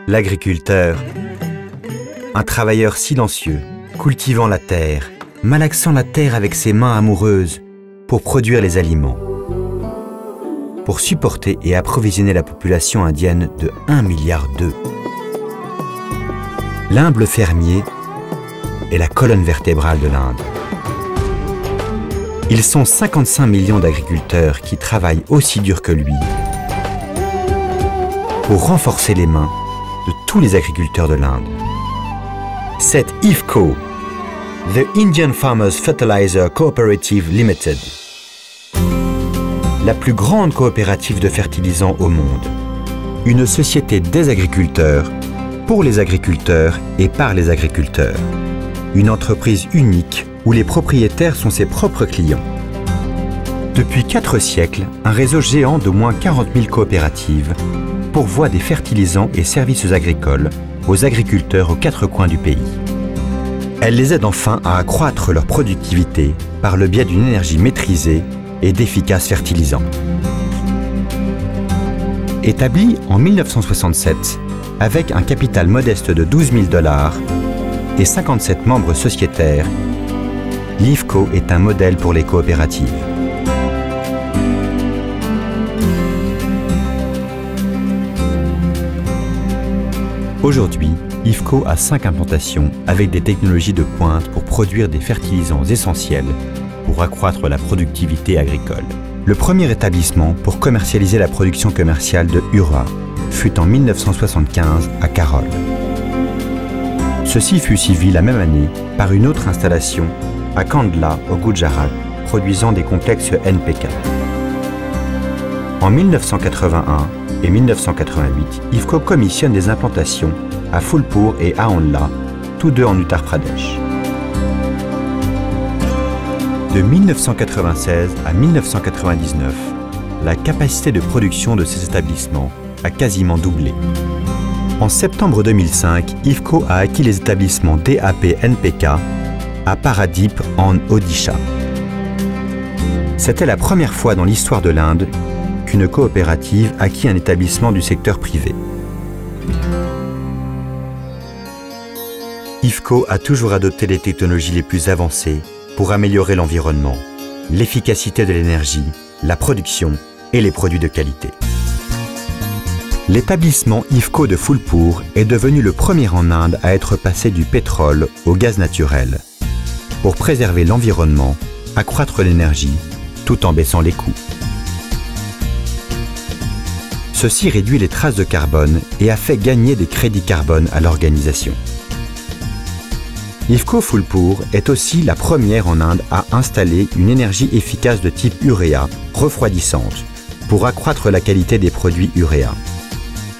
L'agriculteur, un travailleur silencieux, cultivant la terre, malaxant la terre avec ses mains amoureuses pour produire les aliments, pour supporter et approvisionner la population indienne de 1,2 milliard. L'humble fermier est la colonne vertébrale de l'Inde. Ils sont 55 millions d'agriculteurs qui travaillent aussi dur que lui pour renforcer les mains de tous les agriculteurs de l'Inde. C'est IFCO, The Indian Farmers Fertilizer Cooperative Limited, la plus grande coopérative de fertilisants au monde. Une société des agriculteurs, pour les agriculteurs et par les agriculteurs. Une entreprise unique où les propriétaires sont ses propres clients. Depuis 4 siècles, un réseau géant d'au moins 40 000 coopératives pourvoit des fertilisants et services agricoles aux agriculteurs aux 4 coins du pays. Elle les aide enfin à accroître leur productivité par le biais d'une énergie maîtrisée et d'efficaces fertilisants. Établie en 1967 avec un capital modeste de 12 000 $ et 57 membres sociétaires, l'IFCO est un modèle pour les coopératives. Aujourd'hui, IFCO a 5 implantations avec des technologies de pointe pour produire des fertilisants essentiels pour accroître la productivité agricole. Le premier établissement pour commercialiser la production commerciale de urea fut en 1975 à Karol. Ceci fut suivi la même année par une autre installation à Kandla au Gujarat, produisant des complexes NPK. En 1981 et 1988, IFCO commissionne des implantations à Phulpur et à Andla, tous deux en Uttar Pradesh. De 1996 à 1999, la capacité de production de ces établissements a quasiment doublé. En septembre 2005, IFCO a acquis les établissements DAP-NPK à Paradip en Odisha. C'était la première fois dans l'histoire de l'Inde qu'une coopérative acquit un établissement du secteur privé. IFCO a toujours adopté les technologies les plus avancées pour améliorer l'environnement, l'efficacité de l'énergie, la production et les produits de qualité. L'établissement IFCO de Phulpur est devenu le premier en Inde à être passé du pétrole au gaz naturel pour préserver l'environnement, accroître l'énergie, tout en baissant les coûts. Ceci réduit les traces de carbone et a fait gagner des crédits carbone à l'organisation. IFCO Phulpur est aussi la première en Inde à installer une énergie efficace de type uréa refroidissante pour accroître la qualité des produits uréa.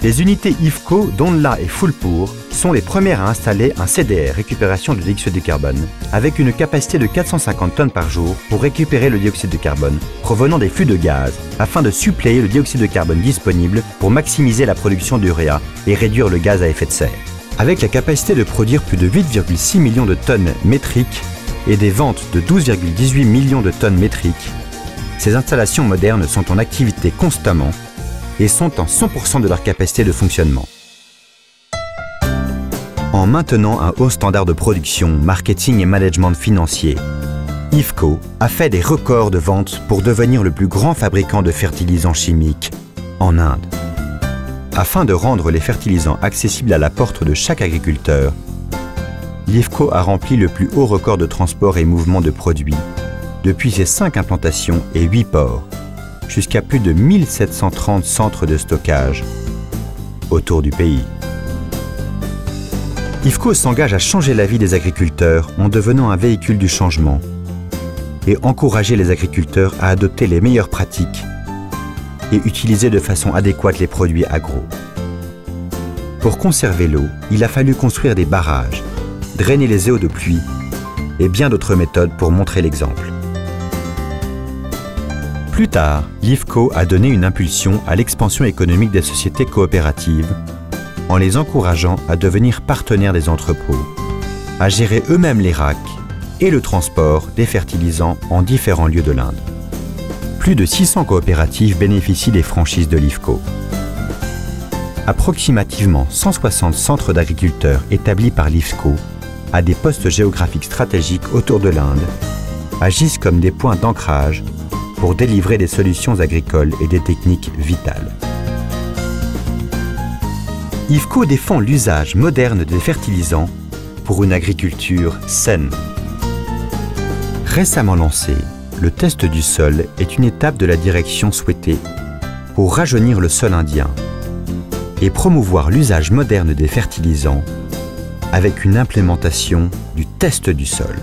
Les unités IFCO d'Andla et Phulpur sont les premières à installer un CDR, récupération de dioxyde de carbone, avec une capacité de 450 tonnes par jour pour récupérer le dioxyde de carbone provenant des flux de gaz afin de suppléer le dioxyde de carbone disponible pour maximiser la production d'uréa et réduire le gaz à effet de serre. Avec la capacité de produire plus de 8,6 millions de tonnes métriques et des ventes de 12,18 millions de tonnes métriques, ces installations modernes sont en activité constamment et sont en 100% de leur capacité de fonctionnement. En maintenant un haut standard de production, marketing et management financier, IFCO a fait des records de ventes pour devenir le plus grand fabricant de fertilisants chimiques en Inde. Afin de rendre les fertilisants accessibles à la porte de chaque agriculteur, l'IFCO a rempli le plus haut record de transport et mouvement de produits depuis ses 5 implantations et 8 ports, jusqu'à plus de 1730 centres de stockage autour du pays. IFCO s'engage à changer la vie des agriculteurs en devenant un véhicule du changement et encourager les agriculteurs à adopter les meilleures pratiques et utiliser de façon adéquate les produits agro. Pour conserver l'eau, il a fallu construire des barrages, drainer les eaux de pluie et bien d'autres méthodes pour montrer l'exemple. Plus tard, l'IFCO a donné une impulsion à l'expansion économique des sociétés coopératives en les encourageant à devenir partenaires des entrepôts, à gérer eux-mêmes les racks et le transport des fertilisants en différents lieux de l'Inde. Plus de 600 coopératives bénéficient des franchises de l'IFCO. approximativement 160 centres d'agriculteurs établis par l'IFCO à des postes géographiques stratégiques autour de l'Inde agissent comme des points d'ancrage pour délivrer des solutions agricoles et des techniques vitales. IFCO défend l'usage moderne des fertilisants pour une agriculture saine. Récemment lancé, le test du sol est une étape de la direction souhaitée pour rajeunir le sol indien et promouvoir l'usage moderne des fertilisants avec une implémentation du test du sol.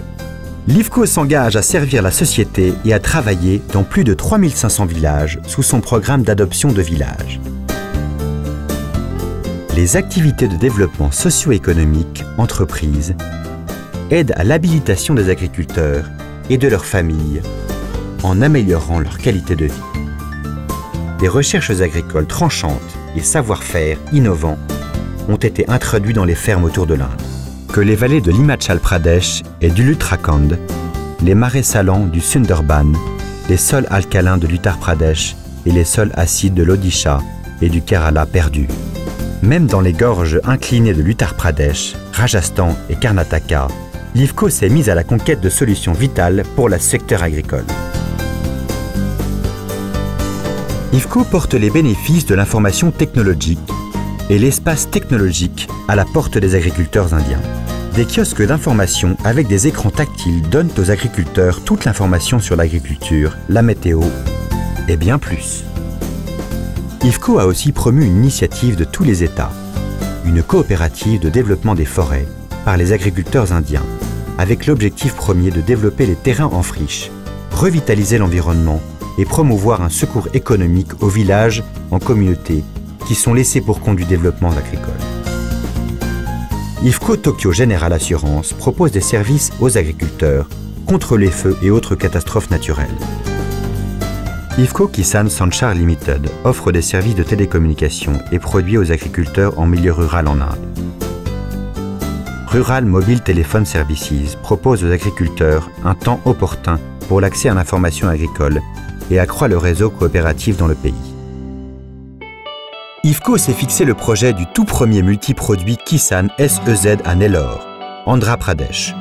L'IFCO s'engage à servir la société et à travailler dans plus de 3500 villages sous son programme d'adoption de villages. Les activités de développement socio-économique, entreprises, aident à l'habilitation des agriculteurs et de leurs familles en améliorant leur qualité de vie. Des recherches agricoles tranchantes et savoir-faire innovants ont été introduits dans les fermes autour de l'Inde. Que les vallées de l'Himachal Pradesh et du l'Uttarakhand, les marais salants du Sundarban, les sols alcalins de l'Uttar Pradesh et les sols acides de l'Odisha et du Kerala perdus. Même dans les gorges inclinées de l'Uttar Pradesh, Rajasthan et Karnataka, l'IFCO s'est mise à la conquête de solutions vitales pour le secteur agricole. IFCO porte les bénéfices de l'information technologique et l'espace technologique à la porte des agriculteurs indiens. Des kiosques d'information avec des écrans tactiles donnent aux agriculteurs toute l'information sur l'agriculture, la météo et bien plus. IFCO a aussi promu une initiative de tous les États, une coopérative de développement des forêts par les agriculteurs indiens, avec l'objectif premier de développer les terrains en friche, revitaliser l'environnement et promouvoir un secours économique aux villages en communauté qui sont laissés pour compte du développement agricole. IFCO Tokyo General Assurance propose des services aux agriculteurs contre les feux et autres catastrophes naturelles. IFCO Kisan Sanchar Limited offre des services de télécommunication et produits aux agriculteurs en milieu rural en Inde. Rural Mobile Telephone Services propose aux agriculteurs un temps opportun pour l'accès à l'information agricole et accroît le réseau coopératif dans le pays. IFCO s'est fixé le projet du tout premier multiproduit Kisan SEZ à Nellore, Andhra Pradesh,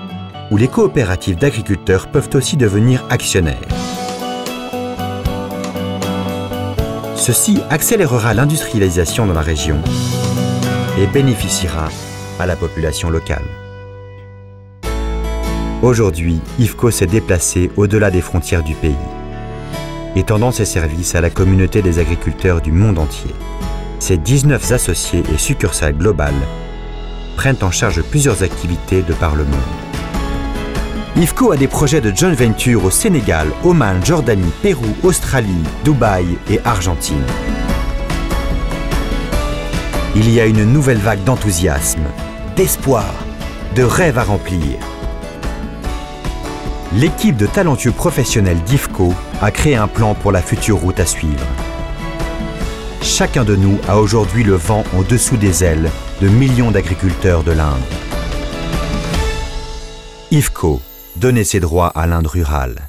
où les coopératives d'agriculteurs peuvent aussi devenir actionnaires. Ceci accélérera l'industrialisation dans la région et bénéficiera à la population locale. Aujourd'hui, IFCO s'est déplacé au-delà des frontières du pays, étendant ses services à la communauté des agriculteurs du monde entier. Ses 19 associés et succursales globales prennent en charge plusieurs activités de par le monde. IFCO a des projets de joint venture au Sénégal, Oman, Jordanie, Pérou, Australie, Dubaï et Argentine. Il y a une nouvelle vague d'enthousiasme, d'espoir, de rêves à remplir. L'équipe de talentueux professionnels d'IFCO a créé un plan pour la future route à suivre. Chacun de nous a aujourd'hui le vent en dessous des ailes de millions d'agriculteurs de l'Inde. IFCO, donner ses droits à l'Inde rurale.